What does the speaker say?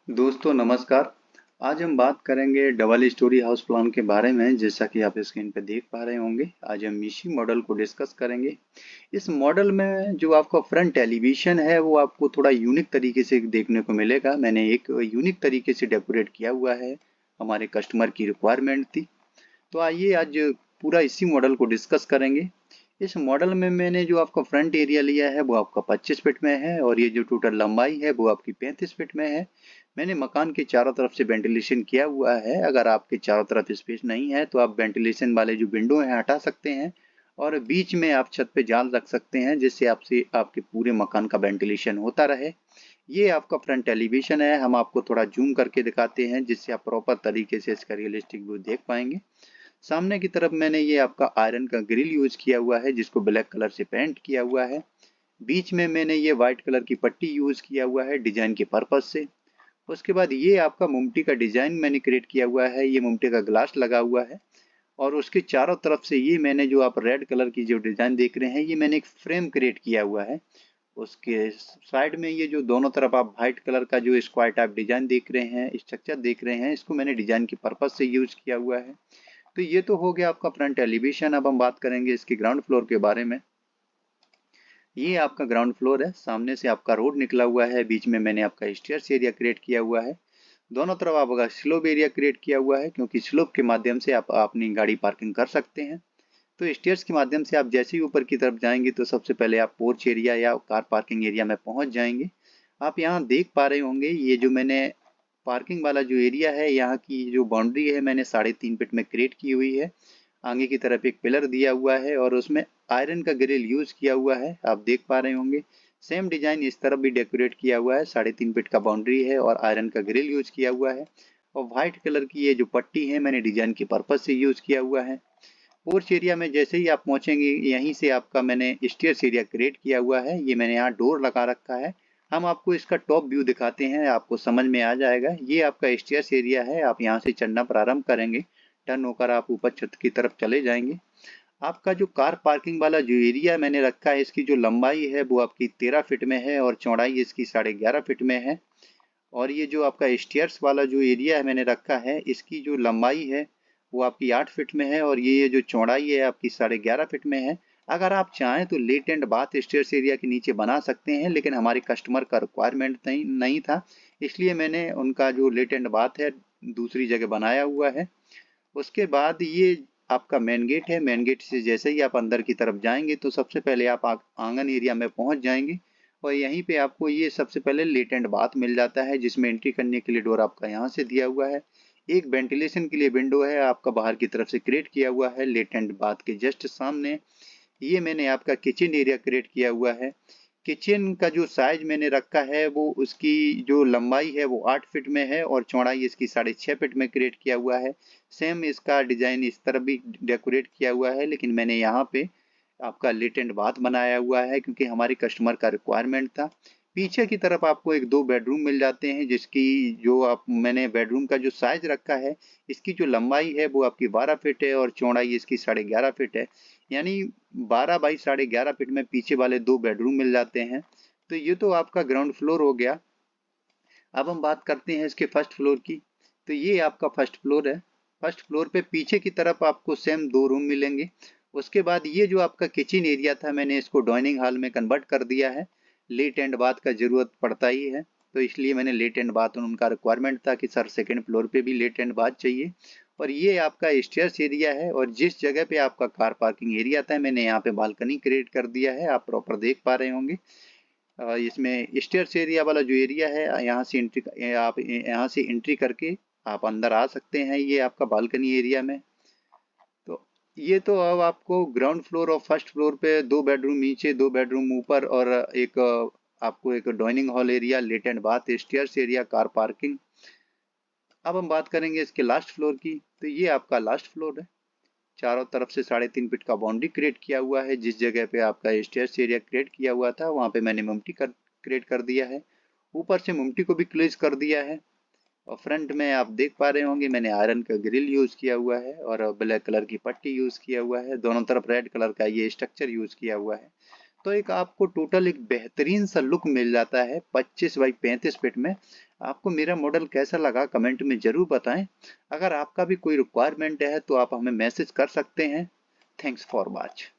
दोस्तों नमस्कार। आज हम बात करेंगे डबल स्टोरी हाउस प्लान के बारे में। जैसा कि आप स्क्रीन पर देख पा रहे होंगे, आज हम इसी मॉडल को डिस्कस करेंगे। इस मॉडल में जो आपका फ्रंट एलिवेशन है वो आपको थोड़ा यूनिक तरीके से देखने को मिलेगा। मैंने एक यूनिक तरीके से डेकोरेट किया हुआ है, हमारे कस्टमर की रिक्वायरमेंट थी। तो आइए आज पूरा इसी मॉडल को डिस्कस करेंगे। इस मॉडल में मैंने जो आपका फ्रंट एरिया लिया है वो आपका 25 फीट में है और ये जो टोटल लंबाई है वो आपकी 35 फीट में है। मैंने मकान के चारों तरफ से वेंटिलेशन किया हुआ है। अगर आपके चारों तरफ स्पेस नहीं है तो आप वेंटिलेशन वाले जो विंडो हैं हटा सकते हैं और बीच में आप छत पे जाल रख सकते हैं, जिससे आपसे आपके पूरे मकान का वेंटिलेशन होता रहे। ये आपका फ्रंट एलिवेशन है। हम आपको थोड़ा जूम करके दिखाते हैं जिससे आप प्रॉपर तरीके से इसका रियलिस्टिक व्यू देख पाएंगे। सामने की तरफ मैंने ये आपका आयरन का ग्रिल यूज किया हुआ है जिसको ब्लैक कलर से पेंट किया हुआ है। बीच में मैंने ये व्हाइट कलर की पट्टी यूज किया हुआ है डिजाइन के पर्पज से। उसके बाद ये आपका मुमटी का डिजाइन मैंने क्रिएट किया हुआ है। ये मुमटी का ग्लास लगा हुआ है और उसके चारों तरफ से ये मैंने जो आप रेड कलर की जो डिजाइन देख रहे हैं ये मैंने एक फ्रेम क्रिएट किया हुआ है। उसके साइड में ये जो दोनों तरफ आप व्हाइट कलर का जो स्क्वायर टाइप डिजाइन देख रहे हैं, स्ट्रक्चर देख रहे हैं, इसको मैंने डिजाइन के पर्पज से यूज किया हुआ है। तो ये तो हो गया आपका फ्रंट एलिवेशन। अब हम बात करेंगे इसके ग्राउंड फ्लोर के बारे में। ये आपका ग्राउंड फ्लोर है। सामने से आपका रोड निकला हुआ है, बीच में मैंने आपका स्टेयर्स एरिया क्रिएट किया हुआ है। दोनों तरफ आपका स्लोप एरिया क्रिएट किया हुआ है क्योंकि स्लोप के माध्यम से आप अपनी गाड़ी पार्किंग कर सकते हैं। तो स्टेयर्स के माध्यम से आप जैसे ही ऊपर की तरफ जाएंगे तो सबसे पहले आप पोर्च एरिया या कार पार्किंग एरिया में पहुंच जाएंगे। आप यहाँ देख पा रहे होंगे ये जो मैंने पार्किंग वाला जो एरिया है, यहाँ की जो बाउंड्री है मैंने 3.5 फीट में क्रिएट की हुई है। आगे की तरफ एक पिलर दिया हुआ है और उसमें आयरन का ग्रिल यूज किया हुआ है, आप देख पा रहे होंगे। सेम डिजाइन इस तरफ भी डेकोरेट किया हुआ है। 3.5 फीट का बाउंड्री है और आयरन का ग्रिल यूज किया हुआ है। और व्हाइट कलर की ये जो पट्टी है मैंने डिजाइन के पर्पज से यूज किया हुआ है। पोर्च एरिया में जैसे ही आप पहुंचेंगे यहीं से आपका मैंने स्टेयर्स एरिया क्रिएट किया हुआ है। ये मैंने यहाँ डोर लगा रखा है। हम आपको इसका टॉप व्यू दिखाते हैं, आपको समझ में आ जाएगा। ये आपका स्टेयर्स एरिया है। आप यहाँ से चढ़ना प्रारंभ करेंगे, टर्न होकर आप ऊपर छत की तरफ चले जाएंगे। आपका जो कार पार्किंग वाला जो एरिया मैंने रखा है, इसकी जो लंबाई है वो आपकी 13 फीट में है और चौड़ाई इसकी 11.5 फीट में है। और ये जो आपका स्टेयर्स वाला जो एरिया है मैंने रखा है, इसकी जो लंबाई है वो आपकी 8 फीट में है और ये जो चौड़ाई है आपकी 11.5 फीट में है। अगर आप चाहें तो let and bath stairs area के नीचे बना सकते हैं, लेकिन हमारे कस्टमर का रिक्वायरमेंट नहीं था, इसलिए मैंने उनका जो लेट एंड बाथ है दूसरी जगह बनाया हुआ है। उसके बाद ये आपका मेन गेट है। मेन गेट से जैसे ही आप अंदर की तरफ जाएंगे तो सबसे पहले आप आंगन एरिया में पहुंच जाएंगे और यहीं पे आपको ये सबसे पहले लेट एंड बाथ मिल जाता है, जिसमें एंट्री करने के लिए डोर आपका यहाँ से दिया हुआ है। एक वेंटिलेशन के लिए विंडो है आपका बाहर की तरफ से क्रिएट किया हुआ है। लेट एंड बाथ के जस्ट सामने ये मैंने आपका किचन एरिया क्रिएट किया हुआ है। किचन का जो साइज मैंने रखा है वो उसकी जो लंबाई है वो 8 फीट में है और चौड़ाई इसकी 6.5 फीट में क्रिएट किया हुआ है। सेम इसका डिजाइन इस तरफ भी डेकोरेट किया हुआ है, लेकिन मैंने यहाँ पे आपका लेट एंड बाथ बनाया हुआ है क्योंकि हमारे कस्टमर का रिक्वायरमेंट था। पीछे की तरफ आपको एक दो बेडरूम मिल जाते हैं, जिसकी जो आप मैंने बेडरूम का जो साइज रखा है, इसकी जो लंबाई है वो आपकी 12 फीट है और चौड़ाई इसकी 11.5 फीट है। यानी 12 बाई 11.5 फीट में पीछे वाले दो बेडरूम मिल जाते हैं। तो ये तो आपका ग्राउंड फ्लोर हो गया। अब हम बात करते हैं इसके फर्स्ट फ्लोर की। तो ये आपका फर्स्ट फ्लोर है। फर्स्ट फ्लोर पे पीछे की तरफ आपको सेम दो रूम मिलेंगे। उसके बाद ये जो आपका किचन एरिया था मैंने इसको डाइनिंग हॉल में कन्वर्ट कर दिया है। लेट एंड बाथ का जरूरत पड़ता ही है, तो इसलिए मैंने लेट एंड बाथ, उनका रिक्वायरमेंट था कि सर सेकंड फ्लोर पे भी लेट एंड बाथ चाहिए। और ये आपका स्टेयर्स एरिया है और जिस जगह पे आपका कार पार्किंग एरिया था मैंने यहाँ पे बालकनी क्रिएट कर दिया है, आप प्रॉपर देख पा रहे होंगे। इसमें स्टेयर्स एरिया वाला जो एरिया है, यहाँ से एंट्री, आप यहाँ से एंट्री करके आप अंदर आ सकते हैं। ये आपका बालकनी एरिया में। तो ये तो अब आपको ग्राउंड फ्लोर और फर्स्ट फ्लोर पे दो बेडरूम नीचे, दो बेडरूम ऊपर और एक आपको एक dining hall area, let and bath, stairs area, car parking. अब हम बात करेंगे इसके लास्ट फ्लोर की। तो ये आपका लास्ट फ्लोर है। चारों तरफ से 3.5 फीट का बाउंड्री क्रिएट किया हुआ है। जिस जगह पे आपका स्टेयर्स एरिया क्रिएट किया हुआ था वहां पे मैंने ममटी कर क्रिएट कर दिया है। ऊपर से ममटी को भी क्लोज कर दिया है। और फ्रंट में आप देख पा रहे होंगे मैंने आयरन का ग्रिल यूज किया हुआ है और ब्लैक कलर की पट्टी यूज किया हुआ है। दोनों तरफ रेड कलर का ये स्ट्रक्चर यूज किया हुआ है। तो एक आपको टोटल एक बेहतरीन सा लुक मिल जाता है 25 बाई 35 फीट में। आपको मेरा मॉडल कैसा लगा कमेंट में जरूर बताएं। अगर आपका भी कोई रिक्वायरमेंट है तो आप हमें मैसेज कर सकते हैं। Thanks for watch.